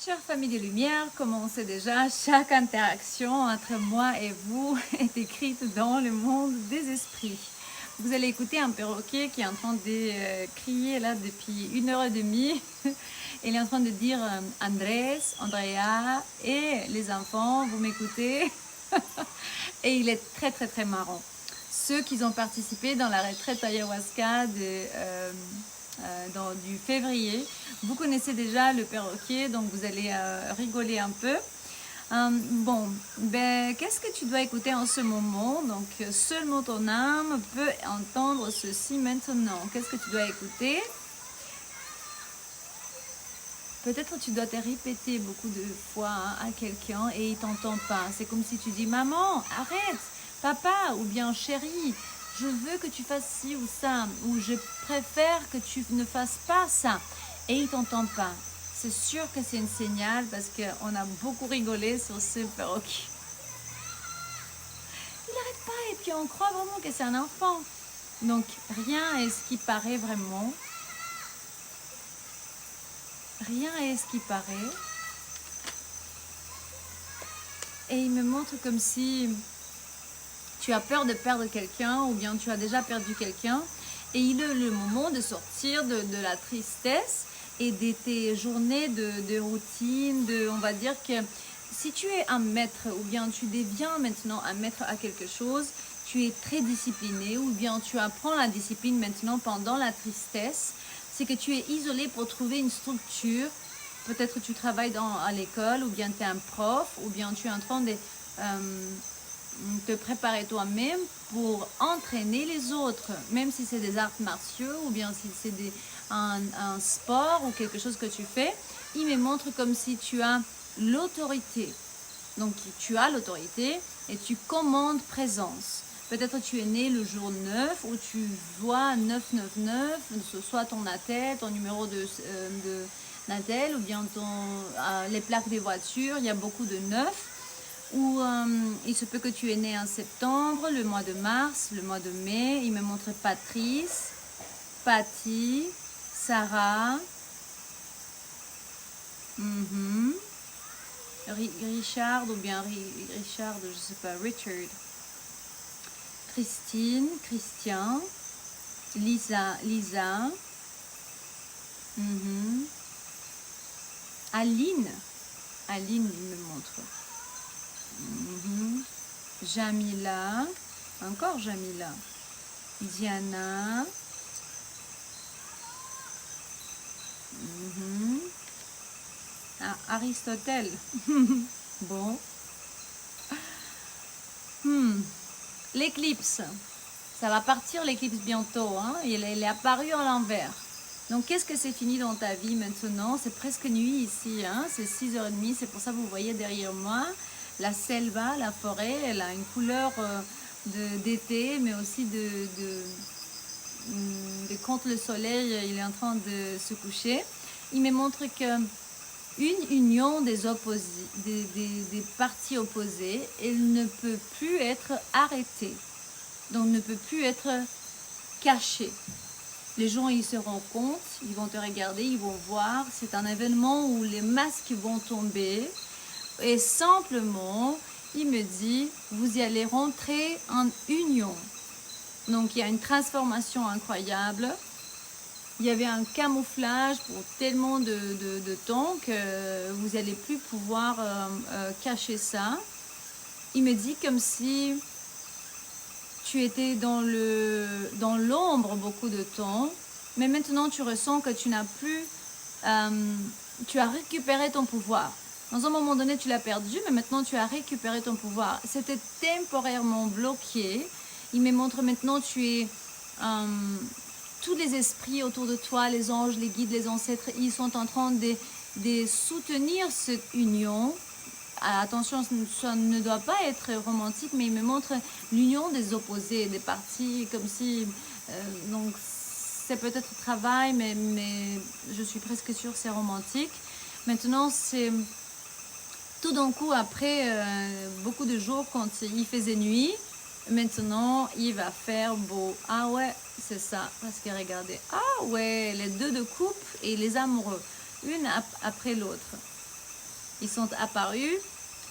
Chère famille des Lumières, comme on sait déjà, chaque interaction entre moi et vous est écrite dans le monde des esprits. Vous allez écouter un perroquet qui est en train de crier là depuis 1 heure et demie. Il est en train de dire Andrés, Andrea et les enfants, vous m'écoutez. Et il est très très très marrant. Ceux qui ont participé dans la retraite ayahuasca du février, vous connaissez déjà le perroquet, donc vous allez rigoler un peu. Qu'est-ce que tu dois écouter en ce moment? Donc, seulement ton âme peut entendre ceci maintenant. Qu'est-ce que tu dois écouter? Peut-être tu dois te répéter beaucoup de fois à quelqu'un et il t'entend pas. C'est comme si tu dis maman, arrête, papa ou bien chérie, je veux que tu fasses ci ou ça, ou je préfère que tu ne fasses pas ça et il t'entend pas. C'est sûr que c'est une signal parce qu'on a beaucoup rigolé sur ce perroquet. Il n'arrête pas et puis on croit vraiment que c'est un enfant. Donc rien est ce qui paraît vraiment. Rien est ce qui paraît. Et il me montre comme si tu as peur de perdre quelqu'un ou bien tu as déjà perdu quelqu'un. Et il est le moment de sortir de la tristesse et de tes journées de routine. On va dire que si tu es un maître ou bien tu deviens maintenant un maître à quelque chose, tu es très discipliné ou bien tu apprends la discipline maintenant pendant la tristesse. C'est que tu es isolé pour trouver une structure. Peut-être tu travailles à l'école ou bien tu es un prof ou bien tu es en train de te préparer toi-même pour entraîner les autres, même si c'est des arts martiaux ou bien si c'est un sport ou quelque chose que tu fais. Il me montre comme si tu as l'autorité. Donc tu as l'autorité et tu commandes présence. Peut-être tu es né le jour 9 où tu vois 999, ce soit ton attel, ton numéro de nattel ou bien les plaques des voitures, il y a beaucoup de 9. Ou il se peut que tu es né en septembre, le mois de mars, le mois de mai. Il me montre Patrice, Patty, Sarah, Richard ou bien Richard, je sais pas, Richard, Christine, Christian, Lisa, Aline, il me montre. Jamila, encore Jamila, Diana, Aristote. Bon. L'éclipse, ça va partir l'éclipse bientôt, hein? Il est apparu à l'envers. Donc qu'est-ce que c'est fini dans ta vie maintenant? C'est presque nuit ici, hein? C'est 6h30, c'est pour ça que vous voyez derrière moi la selva, la forêt, elle a une couleur d'été, mais aussi quand le soleil il est en train de se coucher. Il me montre que une union des parties opposées, elle ne peut plus être arrêtée, donc ne peut plus être cachée. Les gens ils se rendent compte, ils vont te regarder, ils vont voir, c'est un événement où les masques vont tomber. Et simplement, il me dit, vous y allez rentrer en union. Donc, il y a une transformation incroyable. Il y avait un camouflage pour tellement de temps que vous n'allez plus pouvoir cacher ça. Il me dit comme si tu étais dans l'ombre beaucoup de temps, mais maintenant tu ressens que tu n'as plus, tu as récupéré ton pouvoir. Dans un moment donné, tu l'as perdu, mais maintenant, tu as récupéré ton pouvoir. C'était temporairement bloqué. Il me montre maintenant, tu es... tous les esprits autour de toi, les anges, les guides, les ancêtres, ils sont en train de soutenir cette union. Attention, ça ne doit pas être romantique, mais il me montre l'union des opposés, des parties, comme si... donc, c'est peut-être travail, mais je suis presque sûre que c'est romantique. Maintenant, c'est... Tout d'un coup, après beaucoup de jours, quand il faisait nuit, maintenant, il va faire beau. Ah ouais, c'est ça. Parce que regardez. Ah ouais, les deux de couple et les amoureux. Une après l'autre. Ils sont apparus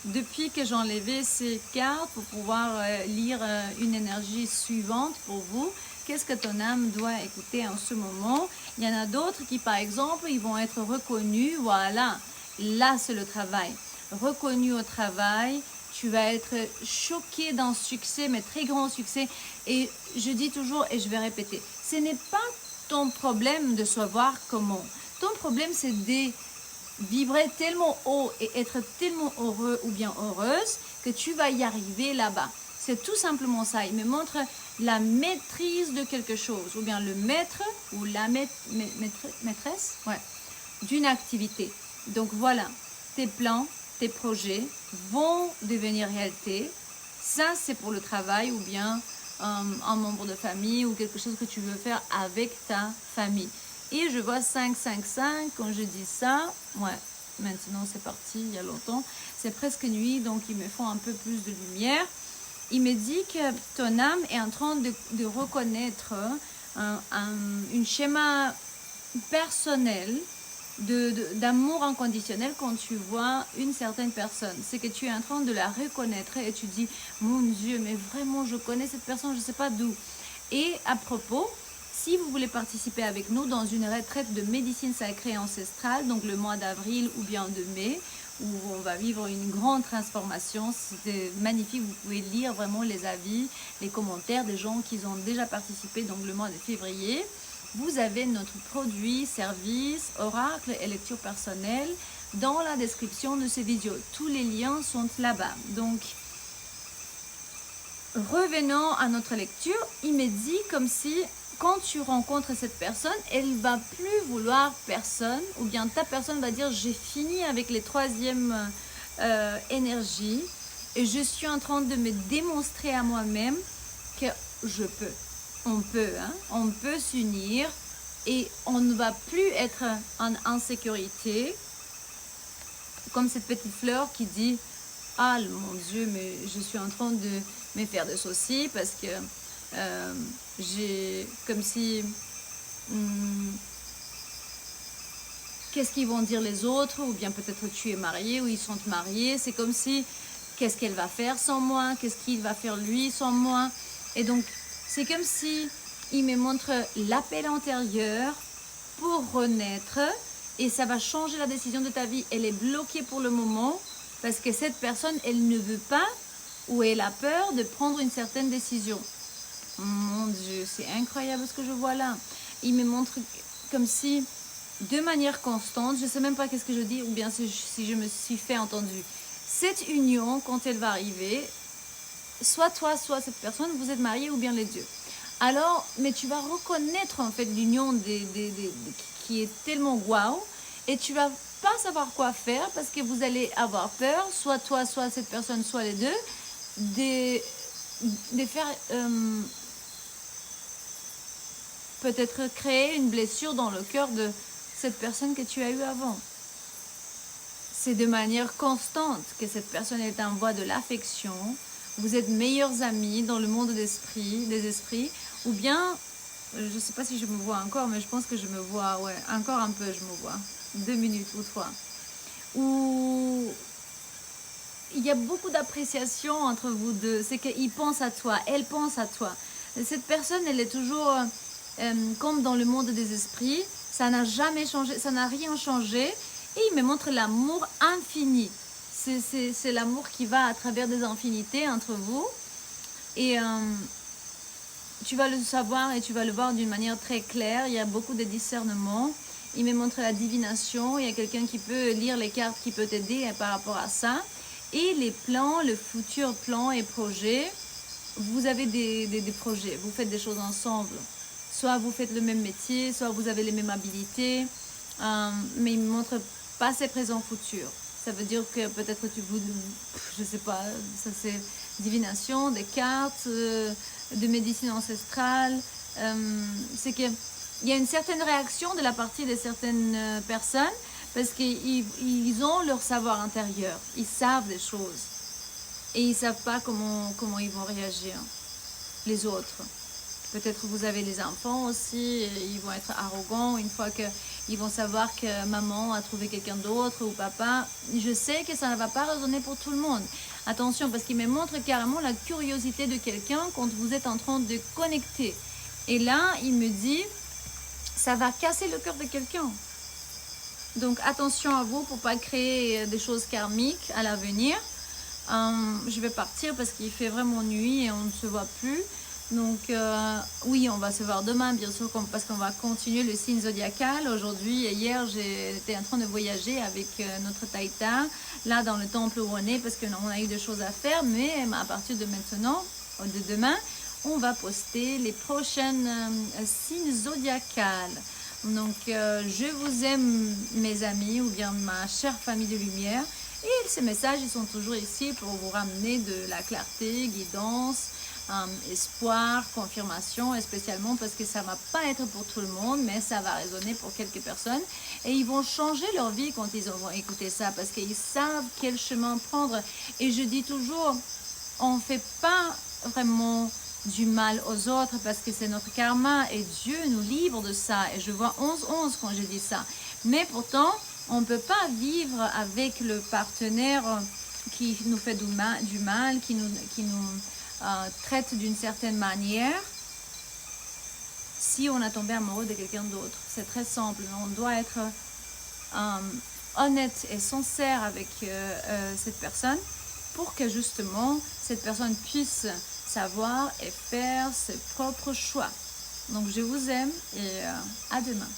depuis que j'ai enlevé ces cartes pour pouvoir lire une énergie suivante pour vous. Qu'est-ce que ton âme doit écouter en ce moment? Il y en a d'autres qui, par exemple, ils vont être reconnus. Voilà, là, c'est le travail. Reconnu au travail, tu vas être choqué d'un succès, mais très grand succès. Et je dis toujours, et je vais répéter, ce n'est pas ton problème de savoir comment. Ton problème, c'est de vibrer tellement haut et être tellement heureux ou bien heureuse que tu vas y arriver là-bas. C'est tout simplement ça. Il me montre la maîtrise de quelque chose, ou bien le maître ou la maîtresse, ouais, d'une activité. Donc voilà, tes plans, tes projets vont devenir réalité. Ça, c'est pour le travail ou bien un membre de famille ou quelque chose que tu veux faire avec ta famille. Et je vois 5, 5, 5, quand je dis ça, ouais, maintenant c'est parti, il y a longtemps, c'est presque nuit, donc il me faut un peu plus de lumière. Il me dit que ton âme est en train de reconnaître un schéma personnel d'amour inconditionnel quand tu vois une certaine personne. C'est que tu es en train de la reconnaître et tu dis, mon Dieu, mais vraiment, je connais cette personne, je ne sais pas d'où. Et à propos, si vous voulez participer avec nous dans une retraite de médecine sacrée ancestrale, donc le mois d'avril ou bien de mai, où on va vivre une grande transformation, c'est magnifique, vous pouvez lire vraiment les avis, les commentaires des gens qui ont déjà participé, donc le mois de février. Vous avez notre produit, service, oracle et lecture personnelle dans la description de ces vidéos. Tous les liens sont là-bas. Donc, revenons à notre lecture. Il me dit comme si, quand tu rencontres cette personne, elle va plus vouloir personne, ou bien ta personne va dire, j'ai fini avec les troisièmes énergies, et je suis en train de me démontrer à moi-même que je peux. On peut, hein? On peut s'unir et on ne va plus être en insécurité. Comme cette petite fleur qui dit, ah mon Dieu, mais je suis en train de me faire des soucis parce que j'ai comme si qu'est-ce qu'ils vont dire les autres, ou bien peut-être tu es marié ou ils sont mariés. C'est comme si, qu'est-ce qu'elle va faire sans moi, qu'est-ce qu'il va faire lui sans moi. Et donc c'est comme si il me montre l'appel intérieur pour renaître, et ça va changer la décision de ta vie. Elle est bloquée pour le moment parce que cette personne, elle ne veut pas ou elle a peur de prendre une certaine décision. Mon Dieu, c'est incroyable ce que je vois là. Il me montre comme si, de manière constante, je ne sais même pas qu'est-ce que je dis, ou bien si je me suis fait entendre. Cette union, quand elle va arriver, soit toi, soit cette personne, vous êtes mariés ou bien les deux. Alors, mais tu vas reconnaître en fait l'union qui est tellement waouh, et tu vas pas savoir quoi faire parce que vous allez avoir peur, soit toi, soit cette personne, soit les deux, de faire peut-être créer une blessure dans le cœur de cette personne que tu as eue avant. C'est de manière constante que cette personne elle t'envoie de l'affection. Vous êtes meilleurs amis dans le monde des esprits, ou bien, je ne sais pas si je me vois encore, mais je pense que je me vois, ouais, encore un peu je me vois, 2 minutes ou 3. Ou il y a beaucoup d'appréciation entre vous deux, c'est qu'il pense à toi, elle pense à toi. Cette personne, elle est toujours comme dans le monde des esprits, ça n'a jamais changé, ça n'a rien changé, et il me montre l'amour infini. C'est l'amour qui va à travers des infinités entre vous, et tu vas le savoir et tu vas le voir d'une manière très claire. Il y a beaucoup de discernement. Il me montre la divination. Il y a quelqu'un qui peut lire les cartes, qui peut t'aider par rapport à ça. Et les plans, le futur plan et projet. Vous avez des projets, vous faites des choses ensemble. Soit vous faites le même métier, soit vous avez les mêmes habilités. Mais il me montre passé, présent, futur. Ça veut dire que peut-être je sais pas, ça c'est divination, des cartes, de médecine ancestrale. C'est qu'il y a une certaine réaction de la partie de certaines personnes parce qu'ils ont leur savoir intérieur. Ils savent des choses et ils ne savent pas comment ils vont réagir, les autres. Peut-être vous avez les enfants aussi, ils vont être arrogants une fois que Ils vont savoir que maman a trouvé quelqu'un d'autre ou papa. Je sais que ça ne va pas résonner pour tout le monde. Attention, parce qu'il me montre carrément la curiosité de quelqu'un quand vous êtes en train de connecter. Et là, il me dit, ça va casser le cœur de quelqu'un. Donc attention à vous pour ne pas créer des choses karmiques à l'avenir. Je vais partir parce qu'il fait vraiment nuit et on ne se voit plus. Donc oui, on va se voir demain bien sûr parce qu'on va continuer le signe zodiacal. Aujourd'hui et hier, j'étais en train de voyager avec notre Taïta, là dans le temple où on est parce qu'on a eu des choses à faire. Mais à partir de maintenant, de demain, on va poster les prochaines signes zodiacales. Donc je vous aime mes amis ou bien ma chère famille de lumière. Et ces messages, ils sont toujours ici pour vous ramener de la clarté, guidance, espoir, confirmation, et spécialement parce que ça ne va pas être pour tout le monde, mais ça va résonner pour quelques personnes. Et ils vont changer leur vie quand ils vont écouter ça, parce qu'ils savent quel chemin prendre. Et je dis toujours, on ne fait pas vraiment du mal aux autres parce que c'est notre karma et Dieu nous livre de ça. Et je vois 11-11 quand je dis ça. Mais pourtant, on ne peut pas vivre avec le partenaire qui nous fait du mal, qui nous traite d'une certaine manière si on a tombé amoureux de quelqu'un d'autre. C'est très simple. On doit être honnête et sincère avec cette personne pour que justement cette personne puisse savoir et faire ses propres choix. Donc je vous aime et à demain.